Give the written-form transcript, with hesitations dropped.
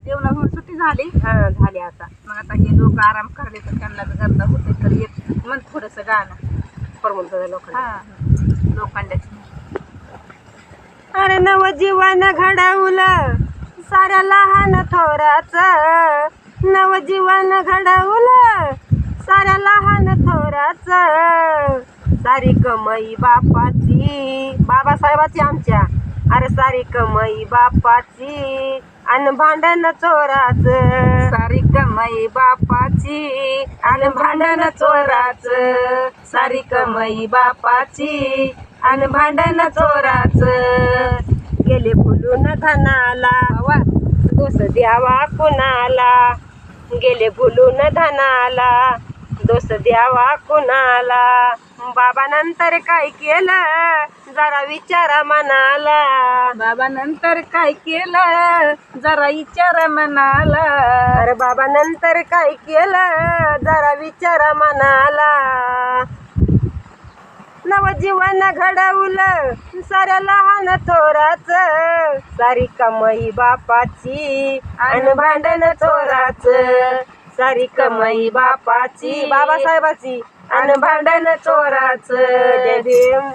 जेवण होऊन सुट्टी झाली. झाली आता. मग आता हे लोक आराम करले तर त्यांना गरजा होते तर येत मग थोडस गाणं परमंत लोक. लोखंडाची. अरे नवजीवन घडवलं साऱ्या लहान थोराचं, नवजीवन घडवलं साऱ्या लहान थोराचं. सारी कमाई बापाची, बाबासाहेबाची आमच्या. अरे सारी कमाई बापाची अन भांडण चोराचं. सारी कमाई बापाची आणि भांडण चोराचं. सारी कमाई बापाची आणि भांडण चोराचं. गेले फुलून धनाला दोष द्यावा कुणाला, गेले फुलून धनाला दोष द्यावा कुणाला. बाबा नंतर काय केलं जरा विचारा मनाला, बाबा नंतर काय केलं जरा विचार मनाला. अरे बाबा नंतर काय केलं जरा विचारा मनाला. नवजीवन घडवलं साऱ्या लहान थोराचं, सारी कमाई बापाची आणि भांडण चोराचं. सारी कमाई बापाची, बाबासाहेबाची आणि भांडण चोराचं. जय भीम.